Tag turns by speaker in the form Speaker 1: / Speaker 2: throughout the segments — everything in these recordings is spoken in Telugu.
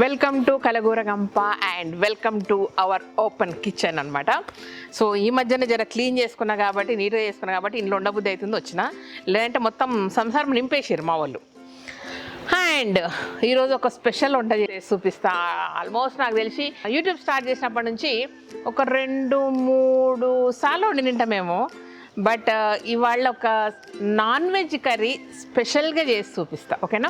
Speaker 1: Welcome to Kalagooragampa and welcome to our open kitchen అనమాట. సో ఈ మధ్యన జర క్లీన్ చేసుకున్నా కాబట్టి, నీట్గా చేసుకున్నా కాబట్టి ఇంట్లో ఉండబుద్ధి అవుతుంది వచ్చిన, లేదంటే మొత్తం సంసారం నింపేసారు మా వాళ్ళు. అండ్ ఈరోజు ఒక స్పెషల్ వంట చేసి చూపిస్తా. ఆల్మోస్ట్ నాకు తెలిసి యూట్యూబ్ స్టార్ట్ చేసినప్పటి నుంచి ఒక 2-3 సార్లు వండినింటాం మేము. బట్ ఇవాళ ఒక నాన్ వెజ్ కర్రీ స్పెషల్గా చేసి చూపిస్తా, ఓకేనా?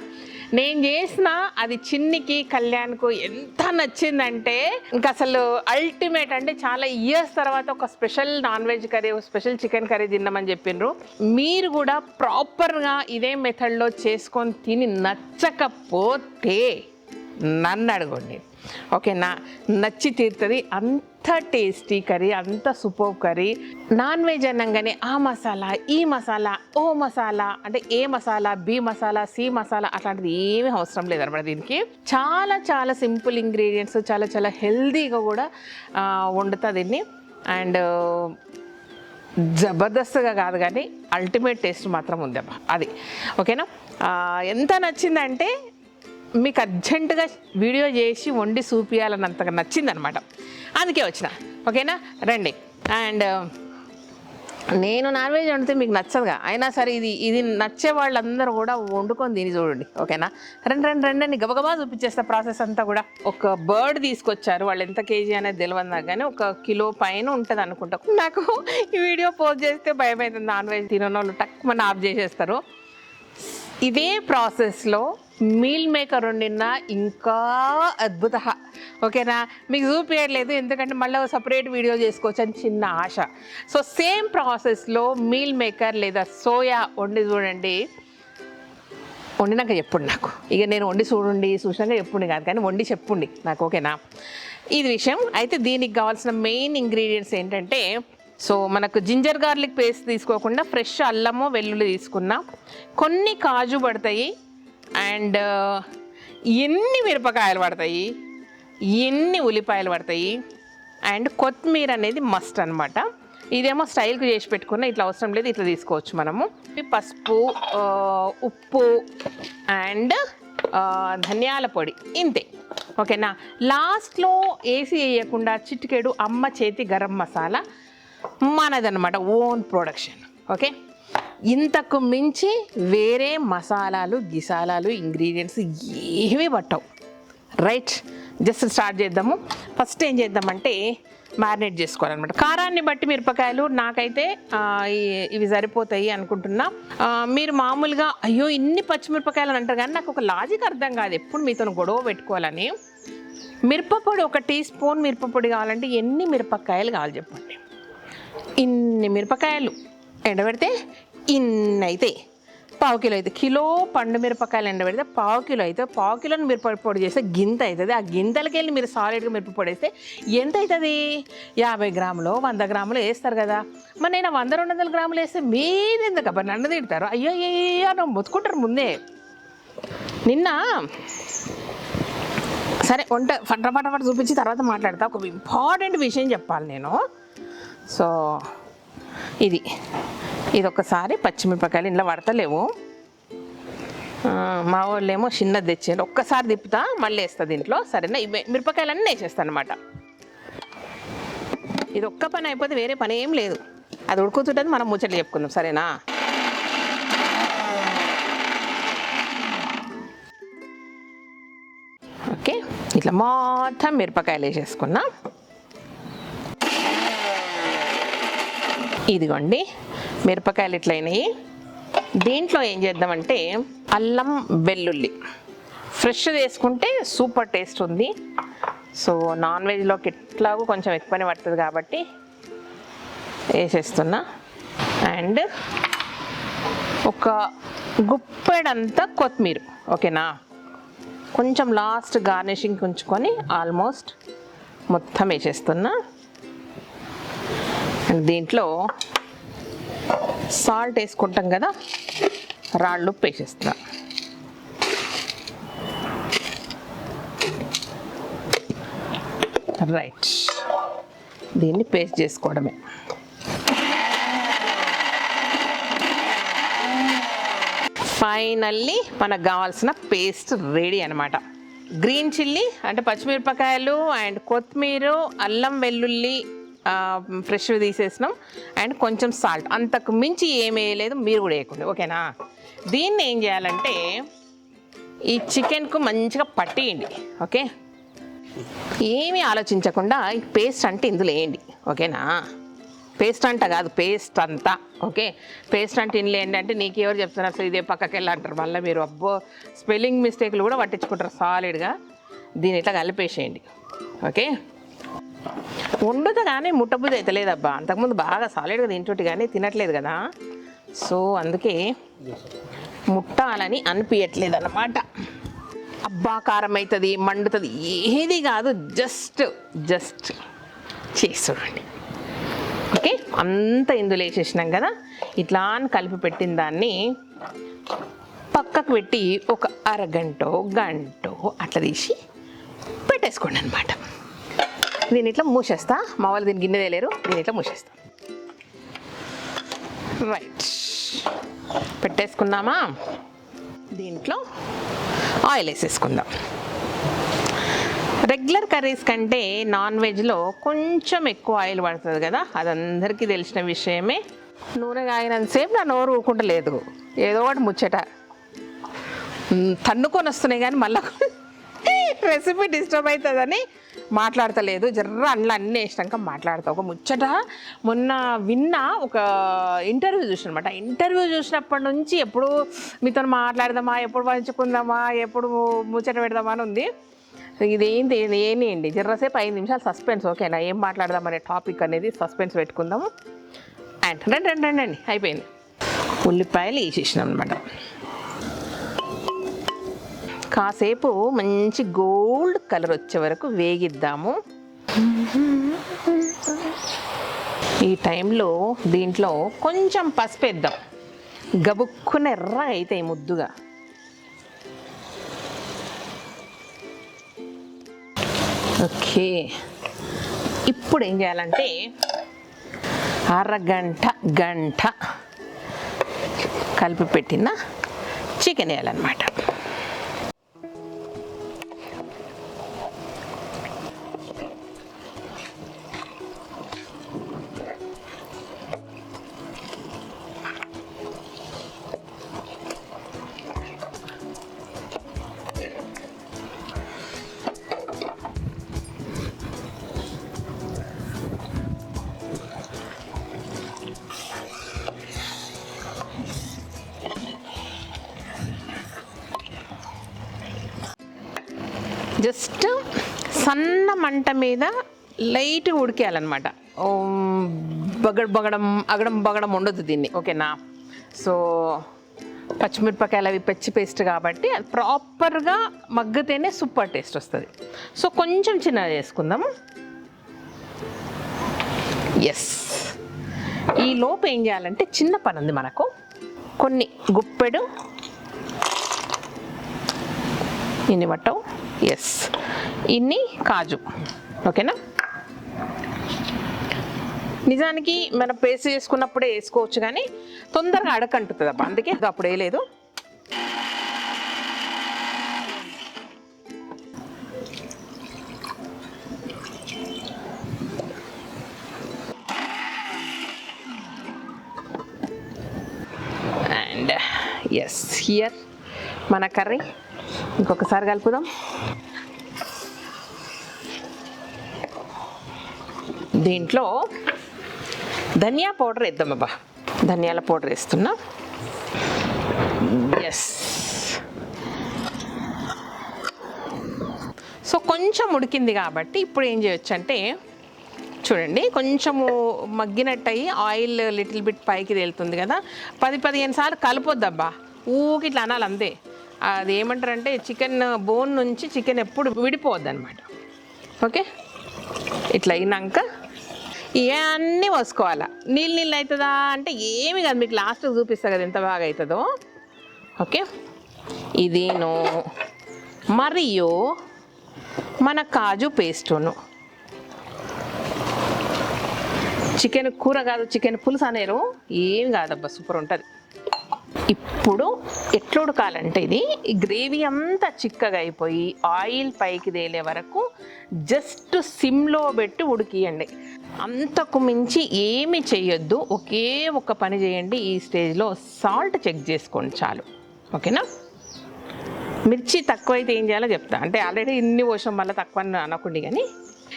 Speaker 1: నేను చేసిన అది చిన్నికి, కళ్యాణ్కు ఎంత నచ్చిందంటే ఇంకా అసలు అల్టిమేట్. అంటే చాలా ఇయర్స్ తర్వాత ఒక స్పెషల్ నాన్ వెజ్ కర్రీ, ఒక స్పెషల్ చికెన్ కర్రీ తిన్నామని చెప్పిండ్రు. మీరు కూడా ప్రాపర్గా ఇదే మెథడ్లో చేసుకొని తిని నచ్చకపోతే నన్ను అడగండి, ఓకేనా? నచ్చి తీరుతుంది. అంత టేస్టీ కర్రీ, అంత సూపర్ కర్రీ. నాన్ వెజ్ అనగానే ఆ మసాలా, ఈ మసాలా, ఓ మసాలా అంటే ఏ మసాలా, బి మసాలా, సి మసాలా అట్లాంటిది ఏమీ అవసరం లేదన్నమాట. దీనికి చాలా చాలా సింపుల్ ఇంగ్రీడియంట్స్, చాలా చాలా హెల్దీగా కూడా వండుతా దీన్ని. అండ్ జబర్దస్త్గా కాదు కానీ అల్టిమేట్ టేస్ట్ మాత్రం ఉంది అబ్బా అది, ఓకేనా? ఎంత నచ్చిందంటే మీకు అర్జెంటుగా వీడియో చేసి వండి చూపించాలన్నంతగా నచ్చిందనమాట. అందుకే వచ్చిన, ఓకేనా? రండి. అండ్ నేను నాన్ వెజ్ వండితే మీకు నచ్చదుగా, అయినా సరే ఇది నచ్చే వాళ్ళందరూ కూడా వండుకొని తిని చూడండి, ఓకేనా? రండి గబగబా చూపించేస్తా ప్రాసెస్ అంతా కూడా. ఒక బర్డ్ తీసుకొచ్చారు, వాళ్ళు ఎంత కేజీ అనేది తెలియదు నాకు, కానీ 1 కిలో పైన ఉంటుంది అనుకుంటా. నాకు ఈ వీడియో పోస్ట్ చేస్తే భయం అవుతుంది, నాన్ వెజ్ తినని వాళ్ళు టక్ మన ఆఫ్ చేసేస్తారు. ఇదే ప్రాసెస్లో మీల్ మేకర్ వండినా ఇంకా అద్భుత, ఓకేనా? మీకు చూపించట్లేదు ఎందుకంటే మళ్ళీ సపరేట్ వీడియో చేసుకోవచ్చు అని చిన్న ఆశ. సో సేమ్ ప్రాసెస్లో మీల్ మేకర్ లేదా సోయా వండి చూడండి. వండినాక చెప్పుండి నాకు, ఇక నేను వండి చూసినాక చెప్పుండి కాదు కానీ వండి చెప్పుండి నాకు, ఓకేనా? ఇది విషయం. అయితే దీనికి కావాల్సిన మెయిన్ ఇంగ్రీడియంట్స్ ఏంటంటే, సో మనకు జింజర్ గార్లిక్ పేస్ట్ తీసుకోకుండా ఫ్రెష్ అల్లము వెల్లుల్లి తీసుకున్నా, కొన్ని కాజు పడతాయి, అండ్ ఎన్ని మిరపకాయలు పడతాయి, ఎన్ని ఉల్లిపాయలు పడతాయి, అండ్ కొత్తిమీర అనేది మస్ట్ అనమాట. ఇదేమో స్టైల్కి చేసి పెట్టుకున్న, ఇట్లా అవసరం లేదు, ఇట్లా తీసుకోవచ్చు మనము. పసుపు, ఉప్పు అండ్ ధనియాల పొడి, ఇంతే, ఓకేనా? లాస్ట్లో ఏసీ వేయకుండా చిటికెడు అమ్మ చేతి గరం మసాలా మనదన్నమాట, ఓన్ ప్రొడక్షన్, ఓకే? ఇంతకు మించి వేరే మసాలాలు, గిసాలాలు, ఇంగ్రీడియంట్స్ ఏమీ పట్టవు, రైట్? జస్ట్ స్టార్ట్ చేద్దాము. ఫస్ట్ ఏం చేద్దామంటే మ్యారినేట్ చేసుకోవాలన్నమాట. కారాన్ని బట్టి మిరపకాయలు నాకైతే ఇవి సరిపోతాయి అనుకుంటున్నా. మీరు మామూలుగా అయ్యో ఇన్ని పచ్చిమిరపకాయలు అని అంటారు కానీ నాకు ఒక లాజిక్ అర్థం కాదు ఎప్పుడు మీతో గొడవ పెట్టుకోవాలని. మిరపపొడి 1 టీ స్పూన్ మిరపపొడి కావాలంటే ఎన్ని మిరపకాయలు కావాలి చెప్పండి? ఇన్ని మిరపకాయలు ఎండబెడితే ఇన్ని అయితే, 1/2 కిలో అయితే, కిలో పండు మిరపకాయలు ఎండబెడితే 1/2 కిలో అయితే, 1/2 కిలోని మిరపపొడి చేస్తే గింత అవుతుంది. ఆ గింతలకి వెళ్ళి మీరు సాలిడ్గా మిరపపొడి వేస్తే ఎంత అవుతుంది? 50 గ్రాములు 100 గ్రాములు వేస్తారు కదా. మరి నేను 100-200 గ్రాములు వేస్తే మీరు ఎందుకు నన్ను తిడతారు? అయ్యో అయ్యో నువ్వు మొత్తుకుంటారు ముందే. నిన్న సరే వంట ఫటాఫట చూపించి తర్వాత మాట్లాడతా. ఒక ఇంపార్టెంట్ విషయం చెప్పాలి నేను. సో ఇది ఒకసారి పచ్చిమిరపకాయలు ఇంట్లో పడతలేవు, మా వాళ్ళు ఏమో చిన్నది తెచ్చారు. ఒక్కసారి తిప్పుతా మళ్ళీ వేస్తా దీంట్లో, సరేనా? మిరపకాయలన్నీ వేసేస్తాను అనమాట. ఇది ఒక్క పని అయిపోతే వేరే పని ఏం లేదు, అది ఉడుకుతుంటుంది, మనం ముచ్చట్లు చెప్పుకుందాం, సరేనా? ఓకే, ఇట్లా మొత్తం మిరపకాయలు వేసేసుకున్నా. ఇదిగోండి మిరపకాయలు ఇట్లయినాయి. దీంట్లో ఏం చేద్దామంటే అల్లం వెల్లుల్లి ఫ్రెష్ వేసుకుంటే సూపర్ టేస్ట్ ఉంది. సో నాన్ వెజ్లోకి ఎట్లాగో కొంచెం ఎక్కువనే పడుతుంది కాబట్టి వేసేస్తున్నా. అండ్ ఒక గుప్పెడంతా కొత్తిమీర, ఓకేనా? కొంచెం లాస్ట్ గార్నిషింగ్ ఉంచుకొని ఆల్మోస్ట్ మొత్తం వేసేస్తున్నా. అండ్ దీంట్లో సాల్ట్ వేసుకుంటాం కదా, రాళ్ళు ఉప్పు వేసేస్తున్నా. రైట్, దీన్ని పేస్ట్ చేసుకోవడమే. ఫైనల్లీ మనకు కావాల్సిన పేస్ట్ రెడీ అనమాట. గ్రీన్ చిల్లీ అంటే పచ్చిమిరపకాయలు అండ్ కొత్తిమీర, అల్లం వెల్లుల్లి ఫ్రెష్ తీసేసినాం అండ్ కొంచెం సాల్ట్, అంతకు మించి ఏమి వేయలేదు, మీరు కూడా వేయకండి, ఓకేనా. దీన్ని ఏం చేయాలంటే ఈ చికెన్కు మంచిగా పట్టియండి, ఓకే. ఏమీ ఆలోచించకుండా ఈ పేస్ట్ అంటే ఇందులో వేయండి, ఓకేనా. పేస్ట్ అంట కాదు, పేస్ట్ అంతా, ఓకే. పేస్ట్ అంటే ఇందులో ఏంటంటే నీకు ఎవరు చెప్తున్నారు సో ఇదే పక్కకి వెళ్ళి అంటారు, మళ్ళీ మీరు అబ్బో స్పెల్లింగ్ మిస్టేక్లు కూడా పట్టించుకుంటారు. సాలిడ్గా దీని ఇట్లా కలిపేసేయండి, ఓకే. వండుతా కానీ ముట్టబుద్ధి అయితే లేదబ్బా, అంతకుముందు బాగా సాలిడ్గా తింటుంటే కానీ తినట్లేదు కదా, సో అందుకే ముట్టాలని అనిపించట్లేదు అన్నమాట. అబ్బా కారం అవుతుంది, మండుతుంది, ఏది కాదు, జస్ట్ చేసి చూడండి, ఓకే. అంత ఇందులో వేసేసినాం కదా, ఇట్లా కలిపి పెట్టిన దాన్ని పక్కకు పెట్టి ఒక అరగంట గంట అట్లా తీసి పెట్టేసుకోండి అనమాట. దీని ఇట్లా మూసేస్తా, మా వాళ్ళు దీన్ని గిన్నె తేలేరు, దీని ఇట్లా మూసేస్తా. రైట్, పెట్టేసుకున్నామా. దీంట్లో ఆయిల్ వేసేసుకుందాం. రెగ్యులర్ కర్రీస్ కంటే నాన్ వెజ్లో కొంచెం ఎక్కువ ఆయిల్ పడుతుంది కదా, అది అందరికీ తెలిసిన విషయమే. నూనె కాగినంతసేపు నా నోరు ఊకుంటలేదు, ఏదో ఒకటి ముచ్చట తన్నుకొని వస్తున్నాయి కానీ మళ్ళీ రెసిపీ డిస్టర్బ్ అవుతుందని మాట్లాడతలేదు. జర్ర అందులో అన్నీ వేసినాక మాట్లాడతా. ఒక ముచ్చట మొన్న విన్నా, ఒక ఇంటర్వ్యూ చూసిన అనమాట. ఇంటర్వ్యూ చూసినప్పటి నుంచి ఎప్పుడు మీతో మాట్లాడదామా, ఎప్పుడు పంచుకుందామా, ఎప్పుడు ముచ్చట పెడదామా అని ఉంది. ఏంటి జర్రసేపు 5 నిమిషాలు సస్పెన్స్, ఓకేనా. ఏం మాట్లాడదామనే టాపిక్ అనేది సస్పెన్స్ పెట్టుకుందాము. అండ్ రండి అయిపోయింది. ఉల్లిపాయలు వేసేసినాం అనమాట. కాసేపు మంచి గోల్డ్ కలర్ వచ్చే వరకు వేగిద్దాము. ఈ టైంలో దీంట్లో కొంచెం పసుపు వేద్దాం, గబుక్కున ఎర్ర అవుతాయి ముద్దుగా. ఓకే, ఇప్పుడు ఏం చేయాలంటే గంట కలిపి పెట్టిన చికెన్ వేయాలన్నమాట. జస్ట్ సన్న మంట మీద లైట్గా ఉడికేయాలన్నమాట. బగడం ఉండదు దీన్ని, ఓకేనా. సో పచ్చిమిరపకాయలు అవి పచ్చి పేస్ట్ కాబట్టి అది ప్రాపర్గా మగ్గితేనే సూపర్ టేస్ట్ వస్తుంది. సో కొంచెం చిన్నగా చేసుకుందాము. ఎస్, ఈ లోపు ఏం చేయాలంటే చిన్న పని ఉంది మనకు. కొన్ని గుప్పెడు ఇన్ని పట్టవు, ఎస్ ఇన్ని కాజు, ఓకేనా. నిజానికి మనం పేస్ట్ చేసుకున్నప్పుడే వేసుకోవచ్చు కానీ తొందరగా అడకంటుంది అబ్బా, అందుకే అప్పుడు వేయలేదు. అండ్ ఎస్, హియర్ మన కర్రీ ఇంకొకసారి కలుపుదాం. దీంట్లో ధనియా పౌడర్ వేద్దాం అబ్బా, ధనియాల పౌడర్ వేస్తున్నా. ఎస్, సో కొంచెం ఉడికింది కాబట్టి ఇప్పుడు ఏం చేయొచ్చు అంటే చూడండి, కొంచెము మగ్గినట్టు అయ్యి ఆయిల్ లిటిల్ బిట్ పైకి తేలుతుంది కదా, 10-15 సార్లు కలపొద్దబ్బా, ఊకి ఇట్లా అనాలి అంతే. అది ఏమంటారంటే చికెన్ బోన్ నుంచి చికెన్ ఎప్పుడు విడిపోవద్దు అనమాట, ఓకే. ఇట్లా అయినాక ఇవన్నీ పోసుకోవాలా. నీళ్ళు అవుతుందా అంటే ఏమి కాదు, మీకు లాస్ట్కి చూపిస్తా కదా ఎంత బాగా అవుతుందో, ఓకే. ఇదిను మరియు మన కాజు పేస్టును, చికెన్ కూర కాదు చికెన్ పులుసు అనేరు, ఏం కాదబ్బా సూపర్ ఉంటుంది. ఇప్పుడు ఎట్లా ఉడకాలంటే ఇది ఈ గ్రేవీ అంతా చిక్కగా అయిపోయి ఆయిల్ పైకి తేలే వరకు జస్ట్ సిమ్లో పెట్టి ఉడికియండి. అంతకు మించి ఏమి చేయొద్దు. ఒకే ఒక పని చేయండి, ఈ స్టేజ్లో సాల్ట్ చెక్ చేసుకోండి చాలు. ఓకేనా? మిర్చి తక్కువైతే ఏం చేయాలో చెప్తా. అంటే ఆల్రెడీ ఇన్ని పోసాం మళ్ళీ తక్కువ అనకుండా, కానీ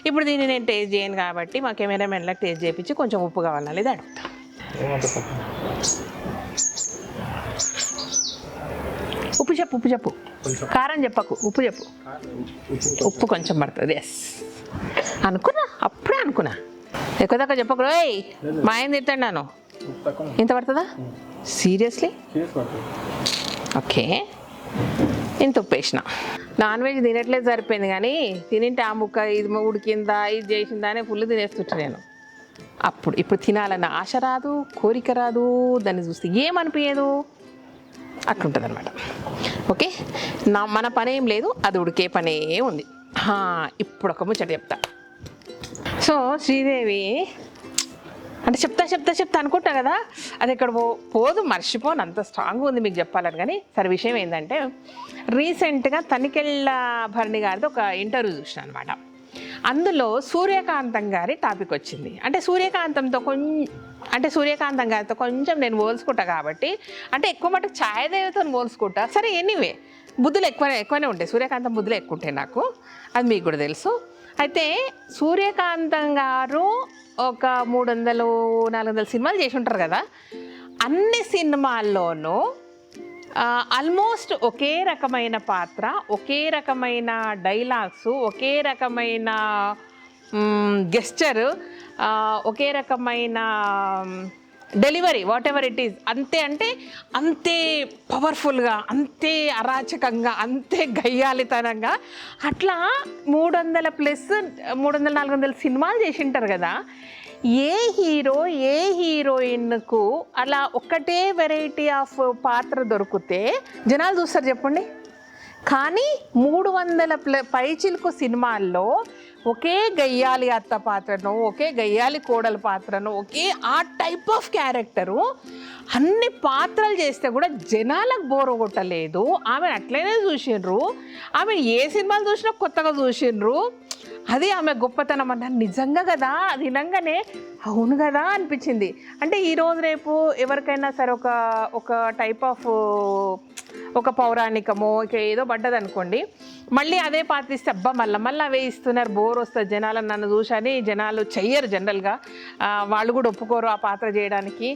Speaker 1: ఇప్పుడు దీన్ని నేను టేస్ట్ చేయను కాబట్టి మా కెమెరామెన్లకు టేస్ట్ చేయించి కొంచెం ఉప్పు కావాలని ఇది అడుగుతా. ఉప్పు చెప్పు. కారం చెప్పకు, ఉప్పు చెప్పు. ఉప్పు కొంచెం పడుతుంది. ఎస్ అనుకున్నా, అప్పుడే అనుకున్నా. ఎక్కువ తక్కువ చెప్పకు. రోయ్ మా ఆయన తిట్టాను నన్ను. ఇంత పడుతుందా? సీరియస్లీ? ఓకే, ఇంత ఉప్పు వేసిన. నాన్ వెజ్ తినట్లేదు సరిపోయింది, కానీ తినింటే ఆ ముక్క ఇది ఉడికిందా ఇది చేసిందా అని ఫుల్ తినేస్తుంటా నేను. ఇప్పుడు తినాలన్న ఆశ రాదు, కోరిక రాదు, దాన్ని చూస్తే ఏమనిపించదు, అట్లుంటుంది అనమాట. ఓకే, మన పని ఏం లేదు, అది ఉడికే పనే ఉంది. ఇప్పుడు ఒక ముచ్చట చెప్తా. సో శ్రీదేవి అంటే చెప్తా అనుకుంటా కదా, అది ఇక్కడ పోదు, మర్చిపోను, అంత స్ట్రాంగ్గా ఉంది మీకు చెప్పాలని. కానీ సరే, విషయం ఏంటంటే రీసెంట్గా తనికెళ్ళ భరణి గారిది ఒక ఇంటర్వ్యూ చూసిన అనమాట. అందులో సూర్యకాంతం గారి టాపిక్ వచ్చింది. అంటే సూర్యకాంతం గారితో కొంచెం నేను పోల్చుకుంటా కాబట్టి, అంటే ఎక్కువ మటుకు ఛాయదేవితో పోల్చుకుంటా. సరే, ఎనీవే బుద్ధులు ఎక్కువనే ఉంటాయి, సూర్యకాంతం బుద్ధులు ఎక్కువ ఉంటాయి నాకు, అది మీకు కూడా తెలుసు. అయితే సూర్యకాంతం గారు ఒక 300-400 సినిమాలు చేసి ఉంటారు కదా. అన్ని సినిమాల్లోనూ ఆల్మోస్ట్ ఒకే రకమైన పాత్ర, ఒకే రకమైన డైలాగ్స్, ఒకే రకమైన గెస్చర్, ఒకే రకమైన delivery, what ever it is, అంతే పవర్ఫుల్గా, అంతే అరాచకంగా, అంతే గయ్యాలితనంగా అట్లా 300-400 సినిమాలు చేసి ఉంటారు కదా. ఏ హీరో ఏ హీరోయిన్కు అలా ఒక్కటే వెరైటీ ఆఫ్ పాత్ర దొరికితే జనాలు చూస్తారు చెప్పండి. కానీ 300 పైచిలుకు సినిమాల్లో ఒకే గయ్యాలి అత్త పాత్రను, ఒకే గయ్యాలి కోడల పాత్రను, ఒకే ఆ టైప్ ఆఫ్ క్యారెక్టరు అన్ని పాత్రలు చేస్తే కూడా జనాలకు బోరు కొట్టలేదు. ఆమెను అట్లనే చూసిండ్రు, ఆమె ఏ సినిమాలు చూసినా కొత్తగా చూసిండ్రు. అది ఆమె గొప్పతనం అన్నారు. నిజంగా కదా, అది వినంగానే అవును కదా అనిపించింది. అంటే ఈరోజు రేపు ఎవరికైనా సరే ఒక టైప్ ఆఫ్ ఒక పౌరాణికమో ఏదో పడ్డది అనుకోండి, మళ్ళీ అదే పాత్ర ఇస్తే అబ్బా మళ్ళీ అవే ఇస్తున్నారు, బోర్ వస్తుంది జనాలను నన్ను చూసని జనాలు చెయ్యరు. జనరల్గా వాళ్ళు కూడా ఒప్పుకోరు ఆ పాత్ర చేయడానికి.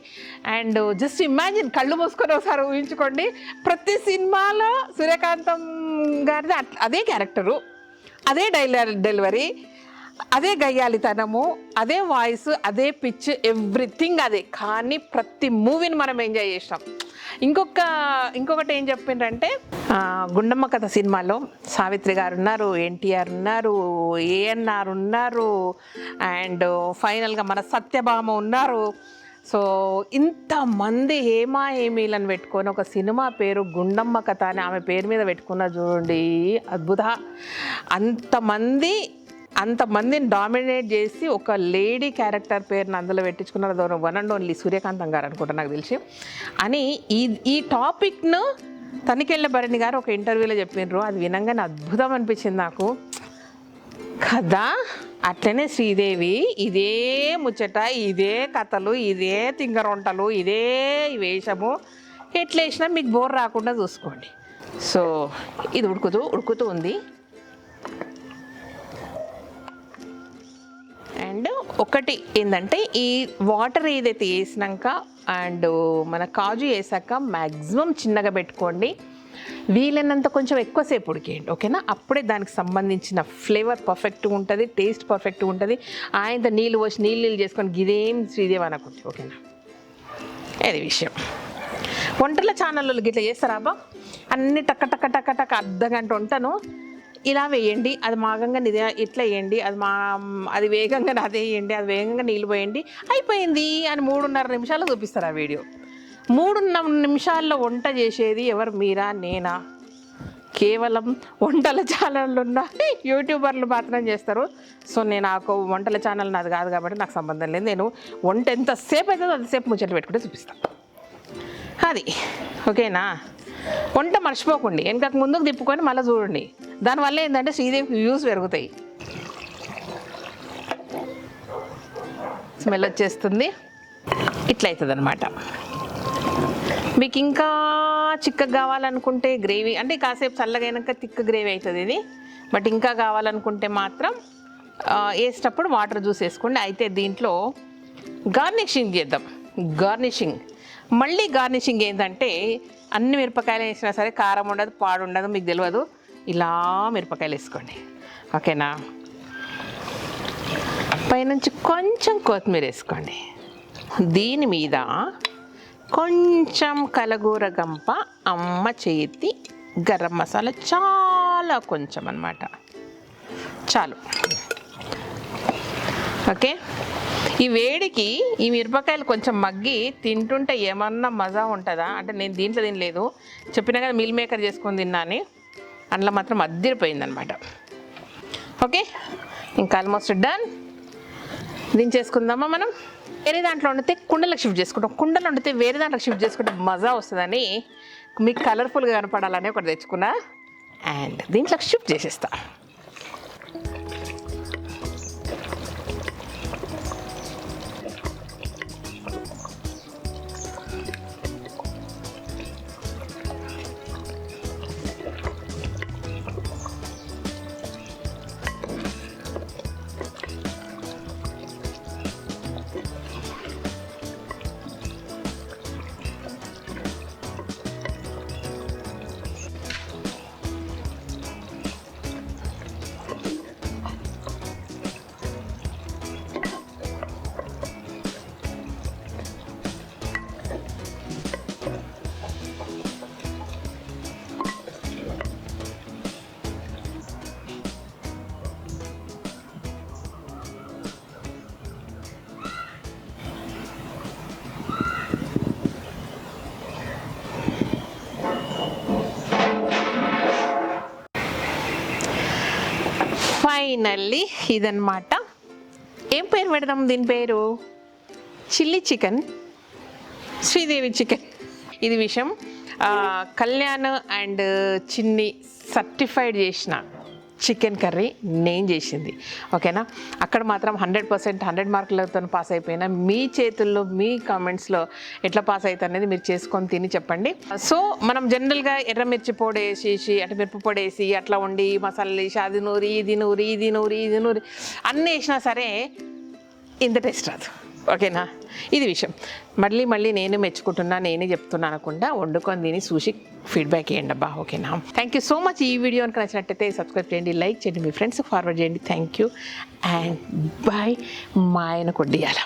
Speaker 1: అండ్ జస్ట్ ఇమాజిన్, కళ్ళు మూసుకొని ఒకసారి ఊహించుకోండి, ప్రతి సినిమాలో సూర్యకాంతం గారిది అదే క్యారెక్టరు, అదే డెలివరీ, అదే గయ్యాలితనము, అదే వాయిస్, అదే పిచ్, ఎవ్రీథింగ్ అదే. కానీ ప్రతి మూవీని మనం ఎంజాయ్ చేసినాం. ఇంకొకటి ఏం చెప్పిండ్రంటే, గుండమ్మ కథ సినిమాలో సావిత్రి గారు ఉన్నారు, ఎన్టీఆర్ ఉన్నారు, ఏఎన్ఆర్ ఉన్నారు, అండ్ ఫైనల్గా మన సత్యభామ ఉన్నారు. సో ఇంతమంది హేమీలను పెట్టుకొని ఒక సినిమా పేరు గుండమ్మ కథ అని ఆమె పేరు మీద పెట్టుకున్న చూడండి, అద్భుత. అంతమందిని డామినేట్ చేసి ఒక లేడీ క్యారెక్టర్ పేరుని అందులో పెట్టించుకున్నారు. దూరం వన్ అండ్ ఓన్లీ సూర్యకాంతం గారు అనుకుంటా నాకు తెలిసి. అని ఈ టాపిక్ను తనికెళ్ళ భరణి గారు ఒక ఇంటర్వ్యూలో చెప్పినారు. అది వినంగానే అద్భుతం అనిపించింది నాకు కదా. అట్లనే శ్రీదేవి ఇదే ముచ్చట, ఇదే కథలు, ఇదే తింగరొంటలు, ఇదే వేషము, ఎట్లా వేసినా మీకు బోర్ రాకుండా చూసుకోండి. సో ఇది ఉడుకుతూ ఉంది. అండ్ ఒకటి ఏంటంటే, ఈ వాటర్ ఏదైతే వేసినాక అండ్ మన కాజు వేసాక మ్యాక్సిమం చిన్నగా పెట్టుకోండి, వీలైనంత కొంచెం ఎక్కువసేపు ఉడికేయండి. ఓకేనా? అప్పుడే దానికి సంబంధించిన ఫ్లేవర్ పర్ఫెక్ట్గా ఉంటుంది, టేస్ట్ పర్ఫెక్ట్గా ఉంటుంది. ఆయనతో నీళ్ళు పోసి నీళ్ళు చేసుకొని గిదేం శ్రీదేవి అనుకుంటే. ఓకేనా? అది విషయం. వంటల ఛానల్లో గిట్లా చేస్తారా అబ్బా, అన్ని టక్క అర్ధగంట ఉంటాను, ఇలా వేయండి, అది మాగంగా ఇట్లా వేయండి, అది వేగంగా అదే వేయండి, అది వేగంగా నీళ్ళు పోయండి, అయిపోయింది అని 3.5 నిమిషాలు చూపిస్తారు ఆ వీడియో. 3.5 నిమిషాల్లో వంట చేసేది ఎవరు, మీరా నేనా? కేవలం వంటల ఛానళ్ళు ఉన్న యూట్యూబర్లు మాత్రం చేస్తారు. సో నేను ఆ వంటల ఛానల్ నాది కాదు కాబట్టి నాకు సంబంధం లేదు. నేను వంట ఎంతసేపు అవుతుందో అంతసేపు ముచ్చట్లు పెట్టుకుంటే చూపిస్తాను. అది ఓకేనా. వంట మర్చిపోకండి, వెనకకు ముందుకు తిప్పుకొని మళ్ళీ చూడండి. దానివల్ల ఏంటంటే శ్రీదేవి వ్యూస్ పెరుగుతాయి. స్మెల్ వచ్చేస్తుంది, ఇట్లా అవుతుంది అనమాట. మీకు ఇంకా చిక్కగా కావాలనుకుంటే గ్రేవీ అంటే కాసేపు చల్లగైనాక తిక్క గ్రేవీ అవుతుంది ఇది. బట్ ఇంకా కావాలనుకుంటే మాత్రం వేసేటప్పుడు వాటర్ జ్యూస్ వేసుకోండి. అయితే దీంట్లో గార్నిషింగ్ చేద్దాం. మళ్ళీ గార్నిషింగ్ ఏంటంటే అన్ని మిరపకాయలు వేసినా సరే కారం ఉండదు, పాడు ఉండదు, మీకు తెలియదు. ఇలా మిరపకాయలు వేసుకోండి, ఓకేనా. పైనుంచి కొంచెం కొత్తిమీర వేసుకోండి. దీని మీద కొంచెం కలగూర గంప, అమ్మ చేతి గరం మసాలా, చాలా కొంచెం అన్నమాట, చాలు. ఓకే, ఈ వేడికి ఈ మిరపకాయలు కొంచెం మగ్గి తింటుంటే ఏమన్నా మజా ఉంటుందా అంటే, నేను దీంట్లో తినలేదు, చెప్పినా కదా మీల్ మేకర్ చేసుకొని తిన్నాను, అందులో మాత్రం అద్దరిపోయిందనమాట. ఓకే, ఇంకా ఆల్మోస్ట్ డన్. దించేసుకుందామా మనం. వేరే దాంట్లో వండితే కుండలకు షిఫ్ట్ చేసుకుంటాం, కుండలు వండితే వేరే దాంట్లో షిఫ్ట్ చేసుకుంటే మజా వస్తుందని మీకు కలర్ఫుల్గా కనపడాలని ఒకటి తెచ్చుకున్నా, అండ్ దీంట్లోకి షిఫ్ట్ చేసేస్తా. ఫైనల్లీ ఇదన్నమాట. ఏం పేరు పెడదాం దీని పేరు? Chilli chicken, Sridevi chicken. ఇది విషయం. కళ్యాణ్ అండ్ చిన్ని సర్టిఫైడ్ చేసిన చికెన్ కర్రీ నేను చేసింది, ఓకేనా. అక్కడ మాత్రం 100% 100 మార్కులతో పాస్ అయిపోయినా, మీ చేతుల్లో మీ కామెంట్స్లో ఎట్లా పాస్ అవుతుంది అనేది మీరు చేసుకొని తిని చెప్పండి. సో మనం జనరల్గా ఎర్రమిర్చి పొడి వేసేసి అంటే మిరప పొడి వేసి అట్లా వండి మసాలాలు వేసి అది నూరి ఇది నూరి ఇది నూరి ఇది నూరి అన్నీ వేసినా సరే ఇంత టేస్ట్ రాదు, ఓకేనా. ఇది విషయం. మళ్ళీ నేనే మెచ్చుకుంటున్నా, నేనే చెప్తున్నాను అనకుండా వండుకొని తిని చూసి ఫీడ్బ్యాక్ ఇవ్వండి అబ్బా, ఓకేనా. Thank you so much. ఈ వీడియో కనుక నచ్చినట్టయితే సబ్స్క్రైబ్ చేయండి, లైక్ చేయండి, మీ ఫ్రెండ్స్కి ఫార్వర్డ్ చేయండి. Thank you and bye. మా ఆయన కొద్దియాల.